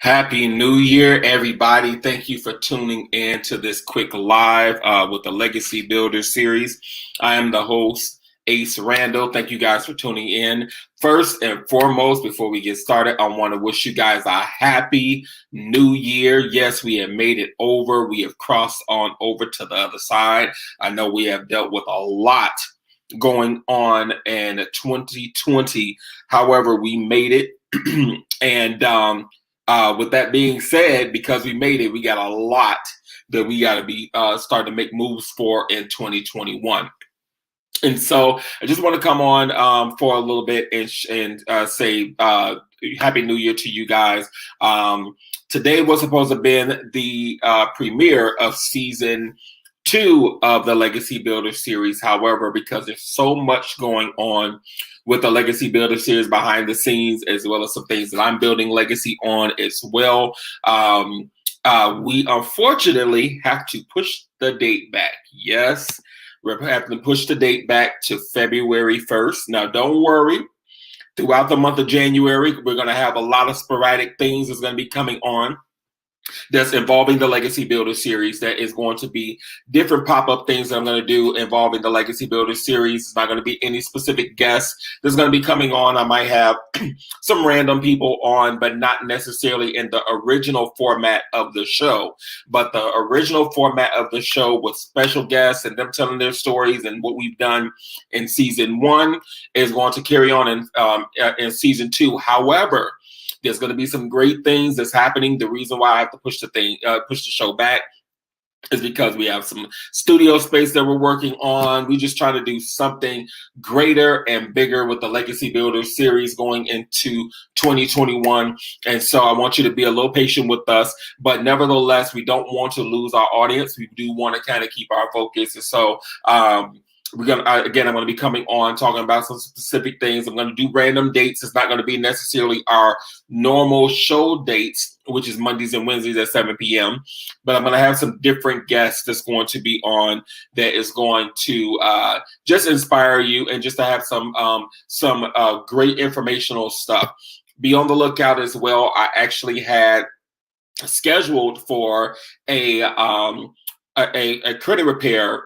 Happy New Year, everybody. Thank you for tuning in to this quick live with the Legacy Builder series. I am the host, Ace Randall. Thank you guys for tuning in. First and foremost, before we get started, I want to wish you guys a happy new year. Yes, we have made it over. We have crossed on over to the other side. I know we have dealt with a lot going on in 2020. However, we made it. and with that being said, because we made it, we got a lot that we got to be starting to make moves for in 2021. And so I just want to come on for a little bit and say Happy New Year to you guys. Today was supposed to have been the premiere of season 2 of the Legacy Builder series. However, because there's so much going on with the Legacy Builder series behind the scenes, as well as some things that I'm building legacy on as well, we unfortunately have to push the date back. Yes, we're having to push the date back to February 1st. Now, don't worry. Throughout the month of January, we're going to have a lot of sporadic things that's going to be coming on that's involving the Legacy Builder series. That is going to be different pop-up things that I'm going to do involving the Legacy Builder series. It's not going to be any specific guests that's going to be coming on. I might have some random people on, but not necessarily in the original format of the show. But the original format of the show with special guests and them telling their stories and what we've done in season 1 is going to carry on in season 2. However, there's going to be some great things that's happening. The reason why I have to push the show back is because we have some studio space that we're working on. We just trying to do something greater and bigger with the Legacy Builder series going into 2021. And so I want you to be a little patient with us, but nevertheless, we don't want to lose our audience. We do want to kind of keep our focus. And so, I'm going to be coming on talking about some specific things. I'm going to do random dates. It's not going to be necessarily our normal show dates, which is Mondays and Wednesdays at 7 p.m. But I'm going to have some different guests that's going to be on that is going to just inspire you and just to have some great informational stuff. Be on the lookout as well. I actually had scheduled for a credit repair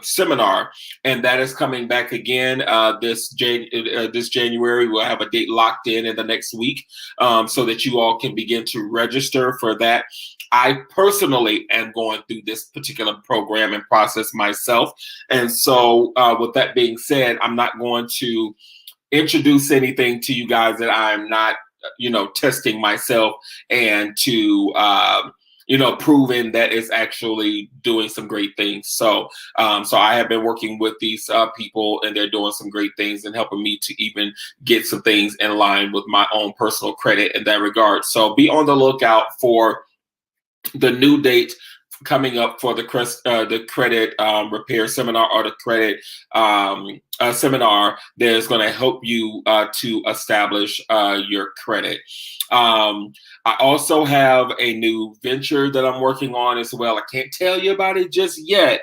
seminar, and that is coming back again this January. We'll have a date locked in the next week, so that you all can begin to register for that. I personally am going through this particular program and process myself, and so with that being said, I'm not going to introduce anything to you guys that I'm not, testing myself and to proving that it's actually doing some great things. So I have been working with these people, and they're doing some great things and helping me to even get some things in line with my own personal credit in that regard. So be on the lookout for the new date coming up for the credit repair seminar, or the credit seminar that is going to help you to establish your credit. I also have a new venture that I'm working on as well. I can't tell you about it just yet,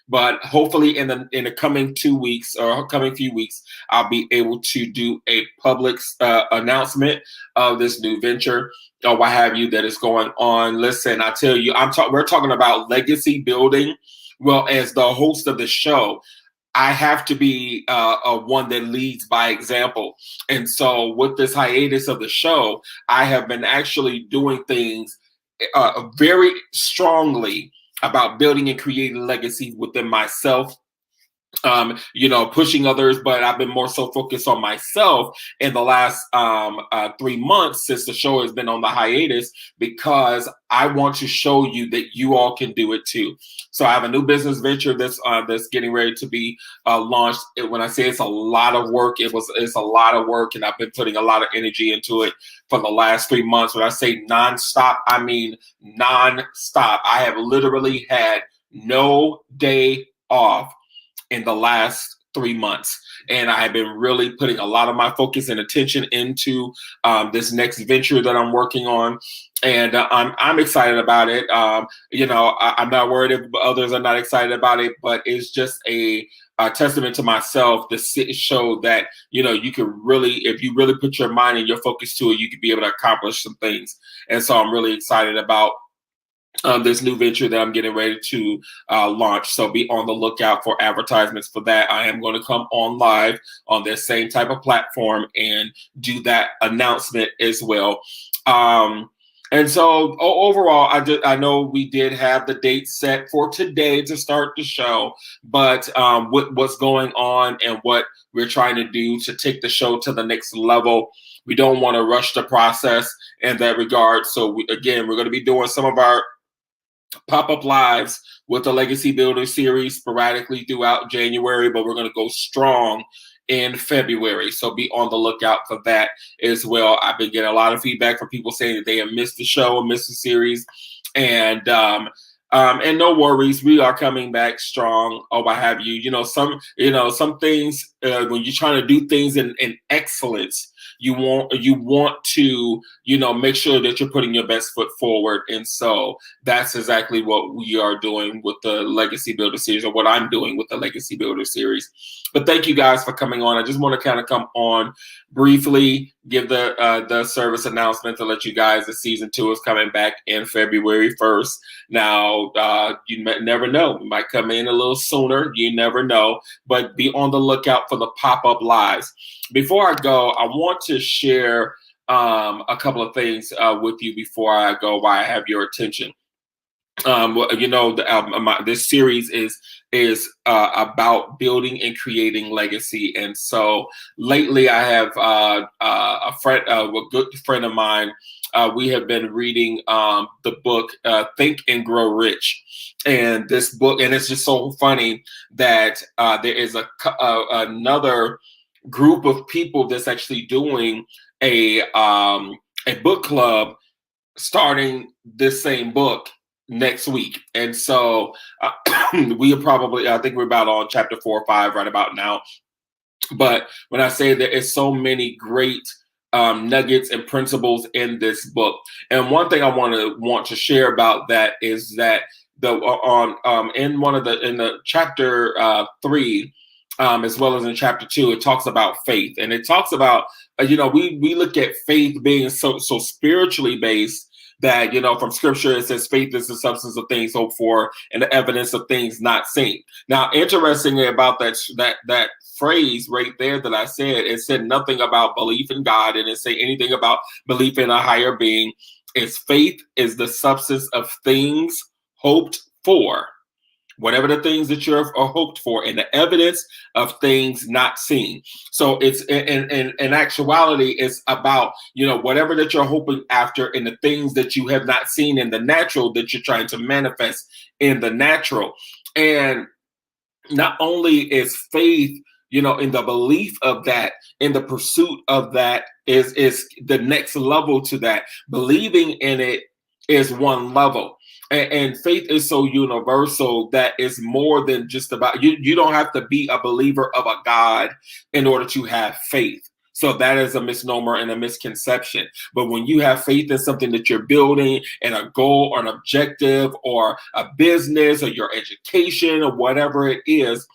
but hopefully in the coming 2 weeks or coming few weeks, I'll be able to do a public announcement of this new venture or what have you that is going on. Listen, I tell you, we're talking about legacy building. Well, as the host of the show, I have to be one that leads by example. And so with this hiatus of the show, I have been actually doing things very strongly about building and creating legacy within myself, pushing others, but I've been more so focused on myself in the last 3 months since the show has been on the hiatus, because I want to show you that you all can do it too. So I have a new business venture that's getting ready to be launched. When I say it's a lot of work, it's a lot of work, and I've been putting a lot of energy into it for the last 3 months. When I say nonstop, I mean nonstop. I have literally had no day off in the last 3 months. And I have been really putting a lot of my focus and attention into this next venture that I'm working on. And I'm excited about it. I'm not worried if others are not excited about it, but it's just a testament to myself to show that, you can really, if you really put your mind and your focus to it, you could be able to accomplish some things. And so I'm really excited about this new venture that I'm getting ready to launch. So be on the lookout for advertisements for that. I am going to come on live on this same type of platform and do that announcement as well. And so overall, I know we did have the date set for today to start the show, but with what's going on and what we're trying to do to take the show to the next level, we don't want to rush the process in that regard. So again, we're going to be doing some of our pop-up lives with the Legacy Builder series sporadically throughout January, but we're going to go strong in February. So be on the lookout for that as well. I've been getting a lot of feedback from people saying that they have missed the show or missed the series. And no worries, we are coming back strong. Oh, what have you? Some things when you're trying to do things in excellence, you want to make sure that you're putting your best foot forward. And so that's exactly what we are doing with the Legacy Builder series, or what I'm doing with the Legacy Builder series. But thank you guys for coming on. I just want to kind of come on briefly, give the service announcement to let you guys that season 2 is coming back in February 1st. Now, you never know. We might come in a little sooner. You never know. But be on the lookout for the pop-up lives. Before I go, I want to share a couple of things with you before I go, while I have your attention. This series is about building and creating legacy, and so lately I have a good friend of mine. We have been reading the book Think and Grow Rich, and this book, and it's just so funny that there is another group of people that's actually doing a book club starting this same book next week. And so we are probably, I think we're about on chapter 4 or 5 right about now. But when I say there is so many great nuggets and principles in this book, and one thing I want to share about that is that in the chapter 3, as well as in chapter 2, it talks about faith, and it talks about we look at faith being so spiritually based, that from scripture it says faith is the substance of things hoped for and the evidence of things not seen. Now, interestingly about that phrase right there that I said, it said nothing about belief in God, and it say anything about belief in a higher being. It's faith is the substance of things hoped for, whatever the things that you're hoped for, and the evidence of things not seen. So it's in actuality, it's about whatever that you're hoping after, and the things that you have not seen in the natural that you're trying to manifest in the natural. And not only is faith, in the belief of that, in the pursuit of that, is the next level to that. Believing in it is one level. And faith is so universal that it's more than just about you. You don't have to be a believer of a God in order to have faith. So that is a misnomer and a misconception. But when you have faith in something that you're building, and a goal or an objective or a business or your education or whatever it is,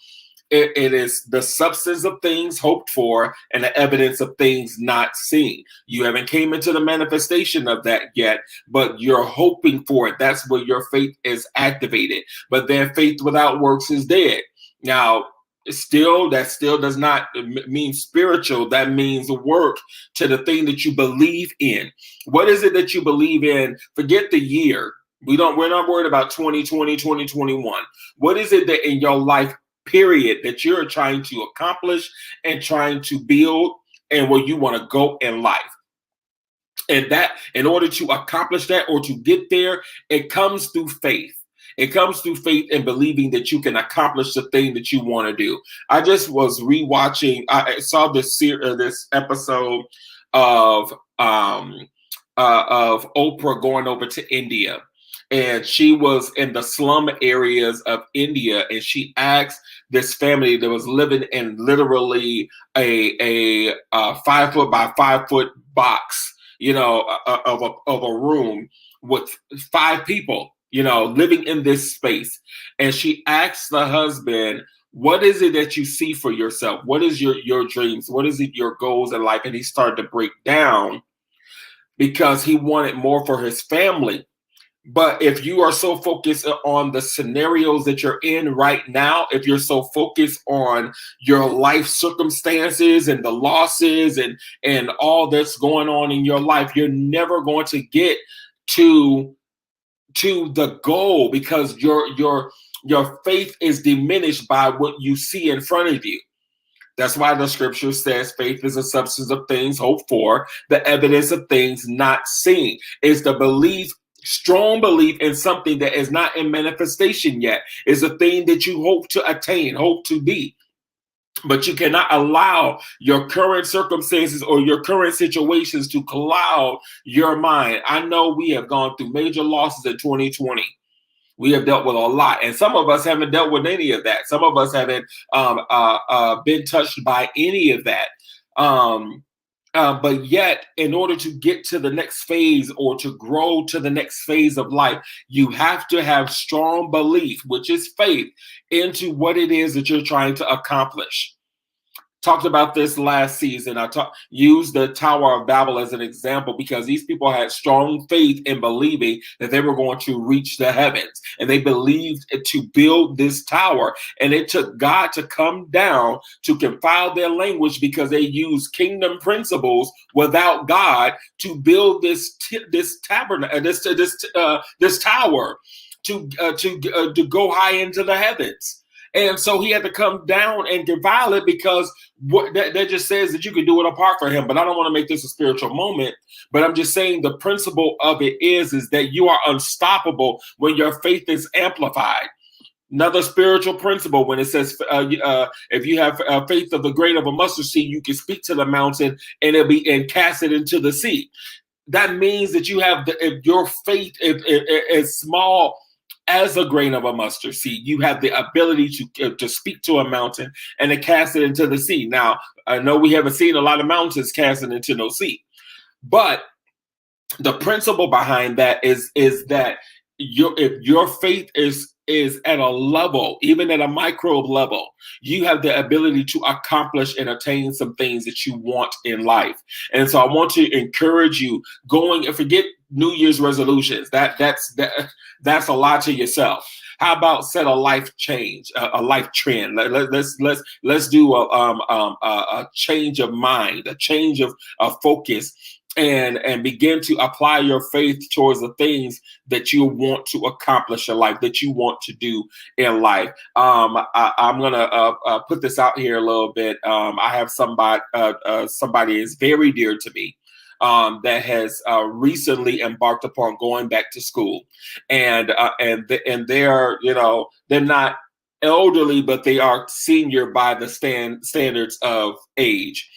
it is the substance of things hoped for and the evidence of things not seen. You haven't came into the manifestation of that yet, but you're hoping for it. That's where your faith is activated. But then faith without works is dead. Now, that still does not mean spiritual. That means work to the thing that you believe in. What is it that you believe in? Forget the year. We're not worried about 2020, 2021. What is it that in your life period that you're trying to accomplish and trying to build, and where you want to go in life? And that, in order to accomplish that or to get there, it comes through faith. It comes through faith and believing that you can accomplish the thing that you want to do. I just was rewatching. I saw this episode of Oprah going over to India. And she was in the slum areas of India, and she asked this family that was living in literally a 5 foot by 5 foot box, of a room with 5 people, living in this space. And she asked the husband, What is it that you see for yourself? What is your dreams? What is it your goals in life? And he started to break down because he wanted more for his family. But if you are so focused on the scenarios that you're in right now, if you're so focused on your life circumstances and the losses and all that's going on in your life, you're never going to get to the goal, because your faith is diminished by what you see in front of you. That's why the scripture says faith is a substance of things hoped for, the evidence of things not seen. It's the belief, strong belief in something that is not in manifestation yet. Is a thing that you hope to attain, hope to be. But you cannot allow your current circumstances or your current situations to cloud your mind. I know we have gone through major losses in 2020. We have dealt with a lot, and some of us haven't dealt with any of that. Some of us haven't been touched by any of that. But yet, in order to get to the next phase or to grow to the next phase of life, you have to have strong belief, which is faith, into what it is that you're trying to accomplish. Talked about this last season. Used the Tower of Babel as an example because these people had strong faith in believing that they were going to reach the heavens, and they believed to build this tower. And it took God to come down to confound their language because they used kingdom principles without God to build this tabernacle, this tower to go high into the heavens. And so he had to come down and defile it because what that just says that you can do it apart from him. But I don't want to make this a spiritual moment, but I'm just saying the principle of it is that you are unstoppable when your faith is amplified. Another spiritual principle, when it says if you have faith of the grain of a mustard seed, you can speak to the mountain and and cast it into the sea. That means that you have if your faith is small as a grain of a mustard seed, you have the ability to speak to a mountain and to cast it into the sea. Now, I know we haven't seen a lot of mountains casting into no sea, but the principle behind that is that if your faith is at a level, even at a microbe level, you have the ability to accomplish and attain some things that you want in life. And so I want to encourage you going and forget New Year's resolutions. That's a lot to yourself. How about set a life change, a life trend? Let's do a change of mind, a change of focus, and begin to apply your faith towards the things that you want to accomplish in life, that you want to do in life. I'm gonna put this out here a little bit. I have somebody is very dear to me, that has recently embarked upon going back to school, and they're they're not elderly, but they are senior by the standards of age.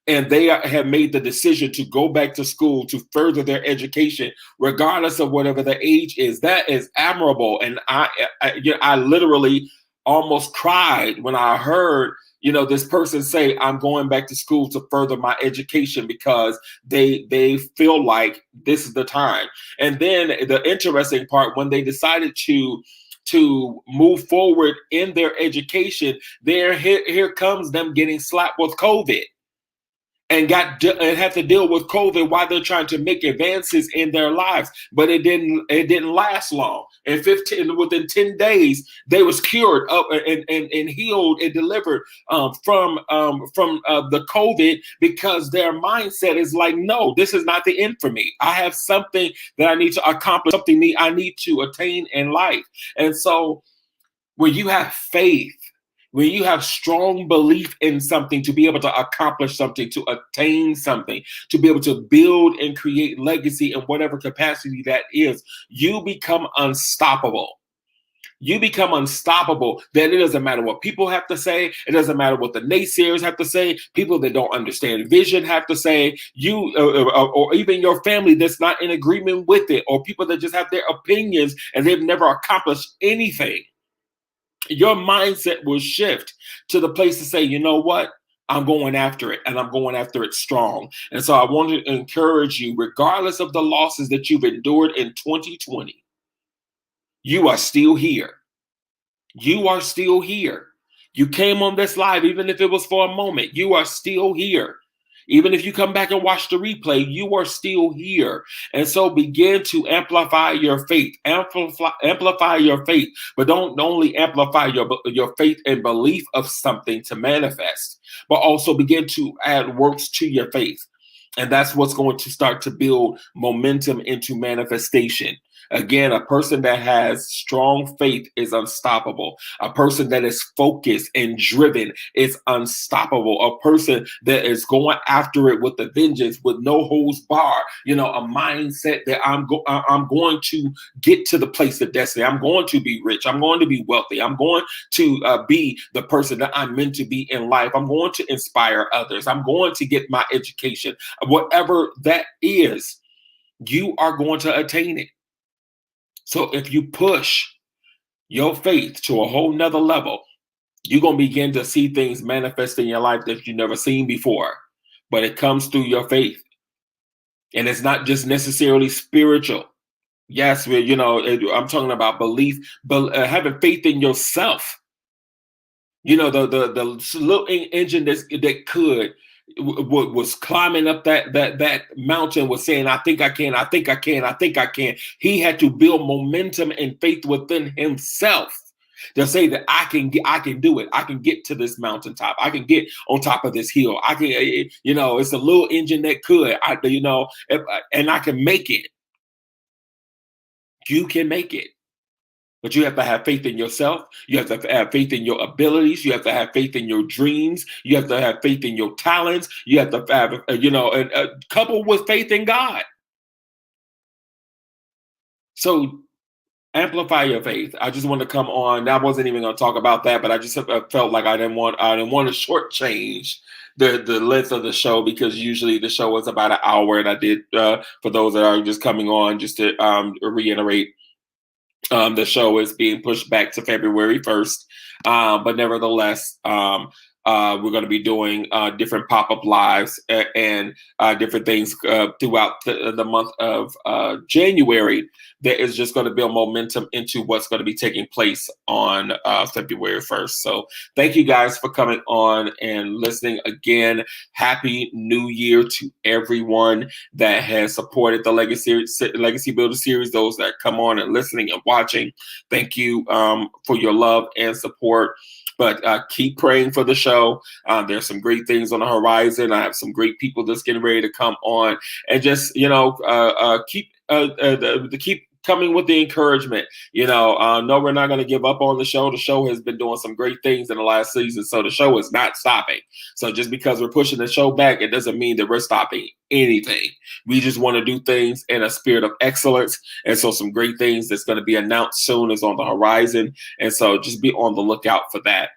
And they have made the decision to go back to school to further their education, regardless of whatever the age is. That is admirable. And I literally almost cried when I heard, this person say, I'm going back to school to further my education because they feel like this is the time. And then the interesting part, when they decided to move forward in their education, here comes them getting slapped with COVID. And had to deal with COVID while they're trying to make advances in their lives, but it didn't last long. And within 10 days, they was cured up and healed and delivered from the COVID, because their mindset is like, no, this is not the end for me. I have something that I need to accomplish, something I need to attain in life. And so, when you have faith, when you have strong belief in something, to be able to accomplish something, to attain something, to be able to build and create legacy in whatever capacity that is, you become unstoppable. You become unstoppable. Then it doesn't matter what people have to say. It doesn't matter what the naysayers have to say. People that don't understand vision have to say. Or even your family that's not in agreement with it, or people that just have their opinions and they've never accomplished anything. Your mindset will shift to the place to say, you know what? I'm going after it, and I'm going after it strong. And so I want to encourage you, regardless of the losses that you've endured in 2020, you are still here. You are still here. You came on this live, even if it was for a moment, you are still here. Even if you come back and watch the replay, you are still here. And so begin to amplify your faith. Amplify your faith, but don't only amplify your faith and belief of something to manifest, but also begin to add works to your faith. And that's what's going to start to build momentum into manifestation. Again, a person that has strong faith is unstoppable. A person that is focused and driven is unstoppable. A person that is going after it with a vengeance, with no holds bar. You know, a mindset that I'm going to get to the place of destiny. I'm going to be rich. I'm going to be wealthy. I'm going to be the person that I'm meant to be in life. I'm going to inspire others. I'm going to get my education. Whatever that is, you are going to attain it. So if you push your faith to a whole nother level, you're going to begin to see things manifest in your life that you've never seen before. But it comes through your faith. And it's not just necessarily spiritual. Yes, I'm talking about belief, but having faith in yourself. You know, the little engine that was climbing up that mountain, was saying, I think I can, I think I can, I think I can. He had to build momentum and faith within himself to say that I can do it. I can get to this mountaintop. I can get on top of this hill. I can, it's a little engine that could, and I can make it. You can make it. But you have to have faith in yourself. You have to have faith in your abilities. You have to have faith in your dreams. You have to have faith in your talents. You have to have, coupled with faith in God. So amplify your faith. I just want to come on. I wasn't even going to talk about that, but I just felt like I didn't want to shortchange the length of the show, because usually the show is about an hour, and I did for those that are just coming on, just to reiterate. The show is being pushed back to February 1st. But nevertheless, we're going to be doing different pop-up lives and different things throughout the month of January. That is just going to build momentum into what's going to be taking place on February 1st. So thank you guys for coming on and listening again. Happy New Year to everyone that has supported the Legacy Builder series, those that come on and listening and watching. Thank you for your love and support. But keep praying for the show. There's some great things on the horizon. I have some great people that's getting ready to come on, and just keep coming with the encouragement. No, we're not going to give up on the show. The show has been doing some great things in the last season, so the show is not stopping. So just because we're pushing the show back, it doesn't mean that we're stopping anything. We just want to do things in a spirit of excellence. And so some great things that's going to be announced soon is on the horizon. And so just be on the lookout for that.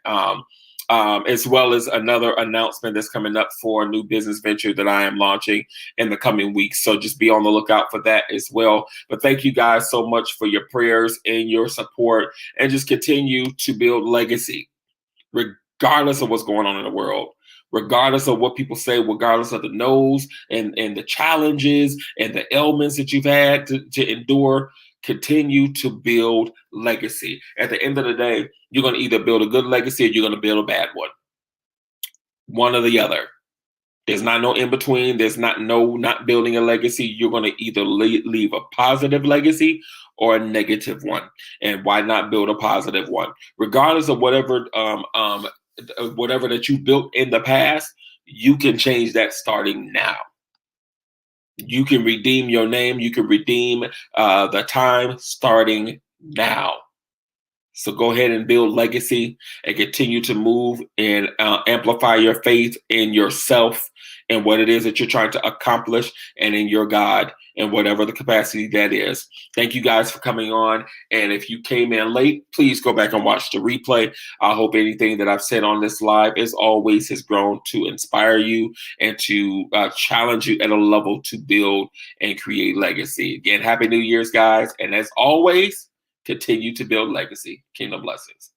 As well as another announcement that's coming up for a new business venture that I am launching in the coming weeks. So just be on the lookout for that as well. But thank you guys so much for your prayers and your support, and just continue to build legacy, regardless of what's going on in the world, regardless of what people say, regardless of the no's and the challenges and the ailments that you've had to endure. Continue to build legacy. At the end of the day, you're going to either build a good legacy or you're going to build a bad one. One or the other. There's not no in between. There's not building a legacy. You're going to either leave a positive legacy or a negative one. And why not build a positive one? Regardless of whatever that you built in the past, you can change that starting now. You can redeem your name. You can redeem the time starting now. So go ahead and build legacy and continue to move and amplify your faith in yourself and what it is that you're trying to accomplish, and in your God, and whatever the capacity that is. Thank you guys for coming on. And if you came in late, please go back and watch the replay. I hope anything that I've said on this live, as always, has grown to inspire you and to challenge you at a level to build and create legacy. Again, Happy New Year's, guys. And as always, continue to build legacy. Kingdom blessings.